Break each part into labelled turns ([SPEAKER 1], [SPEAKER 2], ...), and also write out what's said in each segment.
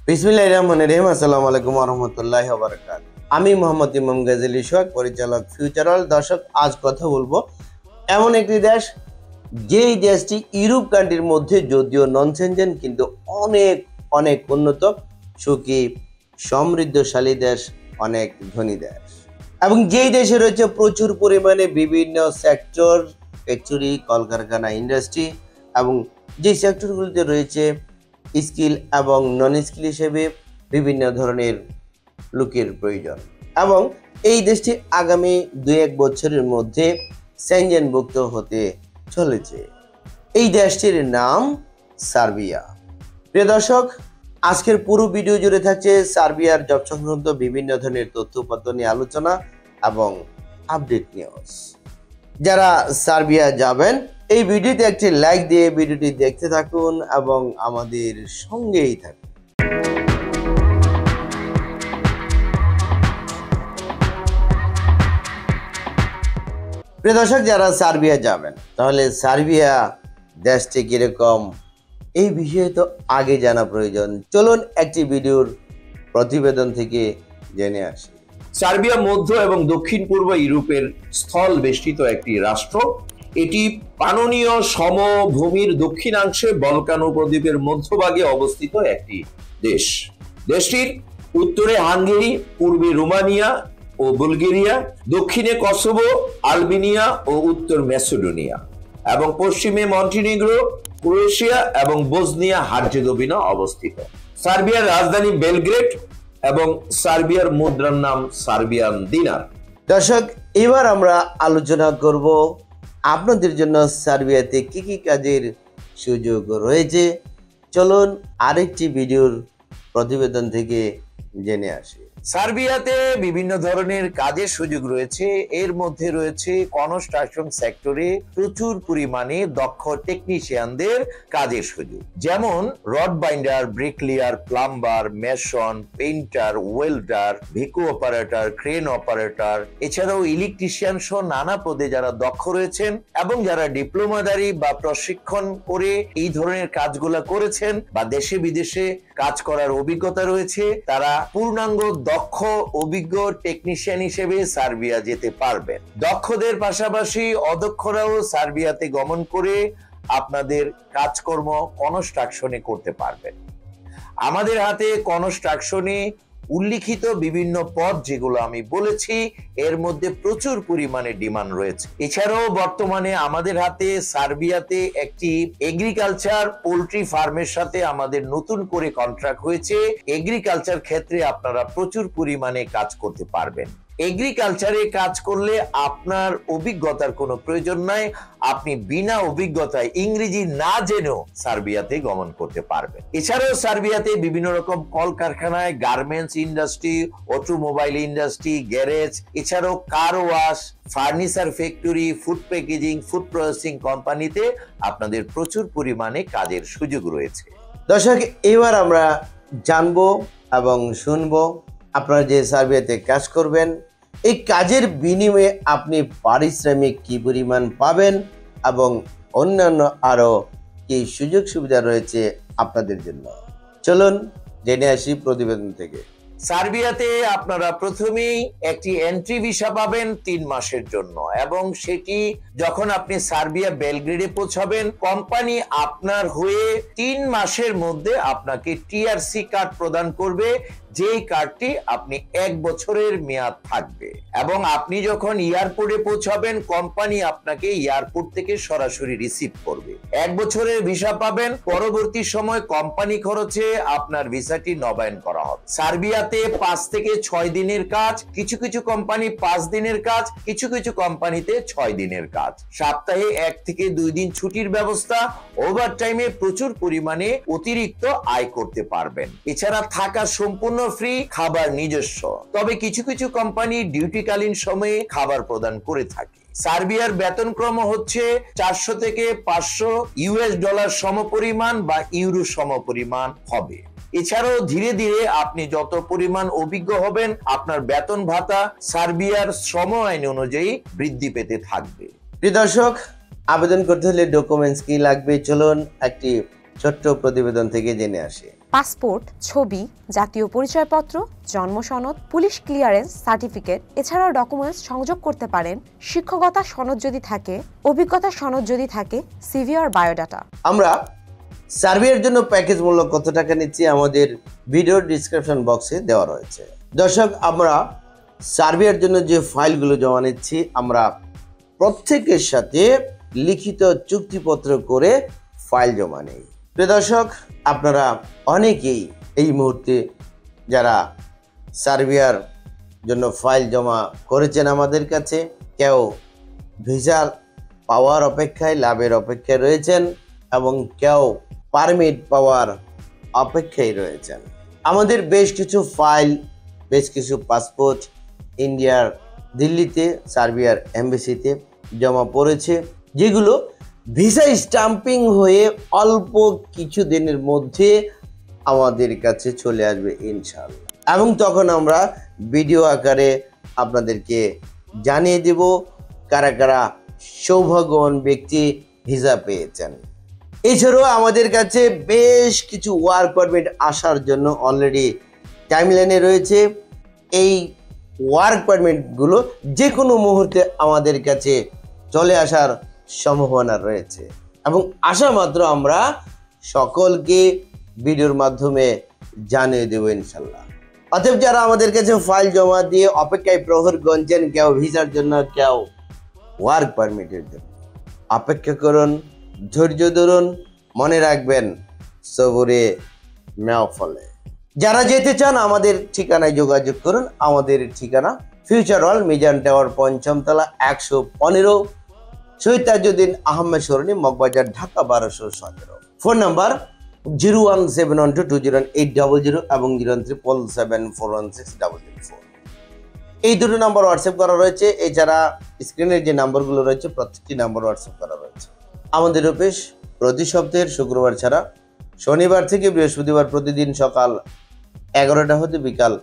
[SPEAKER 1] বিসমিল্লাহির রহমানির রহিম। আসসালামু আলাইকুম ওয়া রাহমাতুল্লাহি ওয়া বারাকাতুহু। আমি মোহাম্মদ ইমাম গাজী সোহাগ, পরিচালক ফিউচারওয়াল। দর্শক, আজ কথা বলবো এমন একটি দেশ, যেই দেশটি ইউরোপ কান্ট্রির মধ্যে যদিও নন সেনজেন, কিন্তু অনেক অনেক উন্নত, সুখী, সমৃদ্ধশালী দেশ, অনেক ধনী দেশ, এবং যেই দেশে রয়েছে প্রচুর পরিমাণে বিভিন্ন সেক্টর, ফ্যাক্টরি, কলকারখানা, ইন্ডাস্ট্রি, এবং যে সেক্টরগুলিতে রয়েছে স্কিল এবং নন স্কিল হিসেবে বিভিন্ন ধরনের লোকের প্রয়োজন, এবং এই দেশটি আগামী 2-1 বছরের মধ্যে সেনজেনভুক্ত হতে চলেছে। এই দেশটির নাম সার্বিয়া। প্রিয় দর্শক, আজকের পুরো ভিডিও জুড়ে থাকছে সার্বিয়ার জব সংক্রান্ত বিভিন্ন ধরনের তথ্যপত্র নিয়ে আলোচনা এবং আপডেট নিউজ। যারা সার্বিয়া যাবেন, এই ভিডিওতে একটি লাইক দিয়ে ভিডিওটি দেখতে থাকুন এবং আমাদের সঙ্গেই থাকুন। প্রিয় দর্শক, যারা সার্বিয়া যাবেন, তাহলে সার্বিয়া দেশটি কিরকম এই বিষয়ে তো আগে জানা প্রয়োজন। চলুন একটি ভিডিওর প্রতিবেদন থেকে জেনে আসি।
[SPEAKER 2] সার্বিয়া মধ্য এবং দক্ষিণ পূর্ব ইউরোপের স্থল বেষ্টিত একটি রাষ্ট্র। এটি পাননীয় সমভূমির দক্ষিণাংশে বলকান উপদ্বীপের মধ্যভাগে অবস্থিত একটি দেশ। দেশটির উত্তরে হাঙ্গেরি, পূর্বে রোমানিয়া ও বুলগেরিয়া, দক্ষিণে কসোভো, আলবেনিয়া ও উত্তর ম্যাসেডোনিয়া, এবং পশ্চিমে মন্টিনিগ্রো, ক্রোয়েশিয়া এবং বসনিয়া হার্জেগোভিনা অবস্থিত। সার্বিয়ার রাজধানী বেলগ্রেড এবং সার্বিয়ার মুদ্রার নাম সার্বিয়ান দিনার।
[SPEAKER 1] দর্শক, এবার আমরা আলোচনা করব আপনাদের জন্য সার্বিয়াতে কি কি কাজের সুযোগ রয়েছে। চলুন আরেকটি ভিডিওর প্রতিবেদন থেকে জেনে আসি।
[SPEAKER 2] সার্বিয়াতে বিভিন্ন ধরনের কাজের সুযোগ রয়েছে। এর মধ্যে রয়েছে কনস্ট্রাকশন সেক্টরে প্রচুর পরিমাণে দক্ষ টেকনিশিয়ানদের কাজের সুযোগ, যেমন rod binder, bricklayer, plumber, mason, painter, welder, ভিকু অপারেটর, ক্রেন অপারেটর, এছাড়াও ইলেকট্রিশিয়ান সহ নানা পদে যারা দক্ষ রয়েছেন এবং যারা ডিপ্লোমাদারি বা প্রশিক্ষণ করে এই ধরনের কাজগুলো করেছেন বা দেশে বিদেশে কাজ করার অভিজ্ঞতা রয়েছে, তারা পূর্ণাঙ্গ দক্ষ অভিজ্ঞ টেকনিশিয়ান হিসেবে সার্বিয়া যেতে পারবেন। দক্ষদের পাশাপাশি অদক্ষরাও সার্বিয়াতে গমন করে আপনাদের কাজকর্ম কনস্ট্রাকশনে করতে পারবেন। আমাদের হাতে কনস্ট্রাকশনে উল্লিখিত বিভিন্ন পদ যেগুলো আমি বলেছি, এর মধ্যে প্রচুর পরিমাণে ডিমান্ড রয়েছে। এছাড়াও বর্তমানে আমাদের হাতে সার্বিয়াতে একটি এগ্রিকালচার পোল্ট্রি ফার্মের সাথে আমাদের নতুন করে কন্ট্রাক্ট হয়েছে। এগ্রিকালচার ক্ষেত্রে আপনারা প্রচুর পরিমাণে কাজ করতে পারবেন। এগ্রিকালচারে কাজ করলে আপনার অভিজ্ঞতার কোনো প্রয়োজন নাই। আপনি বিনা অভিজ্ঞতায় ইংরেজি না জেনেও সার্বিয়াতে গমন করতে পারবেন। এছাড়াও সার্বিয়াতে বিভিন্ন রকম কলকারখানায়, garments industry, automobile industry, garage, এছাড়াও car wash, furniture factory, food packaging, food processing কোম্পানিতে আপনাদের প্রচুর পরিমাণে কাজের সুযোগ রয়েছে।
[SPEAKER 1] দর্শক, এবার আমরা জানবো এবং শুনবো আপনারা যে সার্বিয়াতে কাজ করবেন, এই কাজের বিনিময়ে আপনি পারিশ্রমিক কি পরিমাণ পাবেন এবং অন্যান্য আরো কি সুযোগ সুবিধা রয়েছে আপনাদের জন্য। চলুন জেনে আসি প্রতিবেদন থেকে।
[SPEAKER 2] সার্বিয়াতে আপনারা প্রথমেই একটি এন্ট্রি ভিসা পাবেন 3 মাসের জন্য, এবং সেটি যখন আপনি সার্বিয়া বেলগ্রেডে পৌঁছাবেন, কোম্পানি আপনার হয়ে 3 মাসের মধ্যে আপনাকে টিআরসি কার্ড প্রদান করবে, যেই কার্ডটি আপনি 1 বছরের মেয়াদ থাকবে। এবং আপনি যখন এয়ারপোর্টে পৌঁছাবেন, কোম্পানি আপনাকে এয়ারপোর্ট থেকে সরাসরি রিসিভ করবে। 1 বছরের ভিসা পাবেন। পরবর্তী সময় কোম্পানি খরচে আপনার ভিসাটি নবায়ন করা হবে। সার্বিয়াতে 5 থেকে 6 দিনের কাজ, কিছু কিছু কোম্পানি 5 দিনের কাজ, কিছু কিছু কোম্পানিতে 6 দিনের কাজ। সপ্তাহে 1 থেকে 2 দিন ছুটির ব্যবস্থা। ওভারটাইমে প্রচুর পরিমাণে অতিরিক্ত আয় করতে পারবেন। এছাড়া থাকা সম্পূর্ণ ফ্রি, খাবার নিজস্ব। তবে কিছু কিছু কোম্পানি ডিউটিকালীন সময়ে খাবার প্রদান করে থাকে। সার্বিয়ার বেতনক্রম হচ্ছে 400 থেকে 500 ইউএস ডলার সমপরিমাণ বা ইউরো সমপরিমাণ হবে। এছাড়াও ধীরে ধীরে আপনি যত পরিমাণ অভিজ্ঞ হবেন, আপনার বেতন ভাতা সার্বিয়ার শ্রম আইন অনুযায়ী বৃদ্ধি পেতে থাকবে।
[SPEAKER 1] প্রিয় দর্শক, আবেদন করতে হলে ডকুমেন্টস কি লাগবে, চলুন একটি ছোট্ট প্রতিবেদন থেকে জেনে আসি।
[SPEAKER 3] পাসপোর্ট, ছবি, জাতীয় পরিচয়পত্র, জন্ম সনদ, পুলিশ ক্লিয়ারেন্স সার্টিফিকেট, এছাড়াও ডকুমেন্টস সংযোগ করতে পারেন শিক্ষকতা সনদ যদি থাকে, অভিজ্ঞতা সনদ যদি থাকে, সিভি আর বায়োডাটা।
[SPEAKER 1] আমরা সার্ভের জন্য প্যাকেজ মূল্য কত টাকা নিচ্ছি আমাদের ভিডিও ডিসক্রিপশন বক্সে দেওয়া রয়েছে। দর্শক, আমরা সার্ভের জন্য যে ফাইলগুলো জমা নিচ্ছি, আমরা প্রত্যেকের সাথে লিখিত চুক্তিপত্র করে ফাইল জমা নেই। প্রিয় দর্শক, আপনারা অনেকেই এই মুহূর্তে যারা সার্ভিয়ার জন্য ফাইল জমা করেছেন আমাদের কাছে, কেউ ভিসা পাওয়ার অপেক্ষায়, লাভের অপেক্ষায় রয়েছেন এবং কেউ পারমিট পাওয়ার অপেক্ষায় রয়েছেন। আমাদের বেশ কিছু ফাইল, বেশ কিছু পাসপোর্ট ইন্ডিয়ার দিল্লিতে সার্বিয়ার এমবেসিতে জমা পড়েছে, যেগুলো ভিসা স্টাম্পিং হয়ে অল্প কিছু দিনের মধ্যে আমাদের কাছে চলে আসবে ইনশাআল্লাহ। এবং তখন আমরা ভিডিও আকারে আপনাদেরকে জানিয়ে দেব কারা কারা সৌভাগ্যবান ব্যক্তি ভিসা পেয়েছেন। এছাড়াও আমাদের কাছে বেশ কিছু ওয়ার্ক পারমিট আসার জন্য অলরেডি টাইমলাইনে রয়েছে। এই ওয়ার্ক পারমিটগুলো যে কোনো মুহূর্তে আমাদের কাছে চলে আসার সম্ভাবনা রয়েছে এবং আসা মাত্র আমরা সকলকে ভিডিওর মাধ্যমে জানিয়ে দেব ইনশাল্লাহ। অতএব যারা আমাদের কাছে ফাইল জমা দিয়ে অপেক্ষায় প্রহর গুনছেন, কেউ ভিসার জন্য, কেউ ওয়ার্ক পারমিটের জন্য, অপেক্ষা করুন, ধৈর্য ধরুন, মনে রাখবেন সবরে মেও ফলে। যারা যেতে চান আমাদের ঠিকানায় যোগাযোগ করুন। আমাদের ঠিকানা ফিউচার ওয়ার্ল্ড, মিজান টাওয়ার, ৫ম তলা, ১১৫, শহীদ তাজউদ্দিন আহমেদ সরণি, মগবাজার, ঢাকা ১২১৭। ফোন নাম্বার 01712200800 এবং 03477416004। এই দুটো নাম্বার হোয়াটসঅ্যাপ করা রয়েছে। এছাড়া স্ক্রিনের যে নাম্বারগুলো রয়েছে প্রত্যেকটি নাম্বার হোয়াটসঅ্যাপ করা রয়েছে। আমাদের অফিস প্রতি সপ্তাহের শুক্রবার ছাড়া শনিবার থেকে বৃহস্পতিবার প্রতিদিন সকাল 11টা হতে বিকাল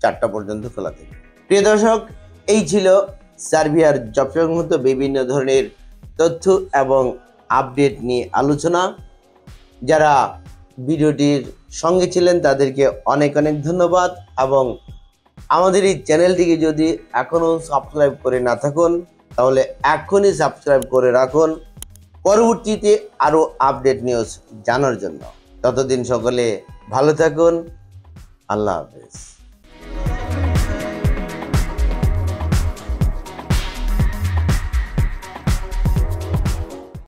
[SPEAKER 1] 4টা পর্যন্ত খোলা থাকে। প্রিয় দর্শক, এই ছিল সার্বিয়ার জব সংক্রান্ত বিভিন্ন ধরনের তথ্য এবং আপডেট নিয়ে আলোচনা। যারা ভিডিওটির সঙ্গে ছিলেন তাদেরকে অনেক অনেক ধন্যবাদ এবং আমাদের এই চ্যানেলটিকে যদি এখনও সাবস্ক্রাইব করে না থাকুন তাহলে এখনই সাবস্ক্রাইব করে রাখুন পরবর্তীতে আরও আপডেট নিউজ জানার জন্য। ততদিন সকলে ভালো থাকুন। আল্লাহ হাফেজ।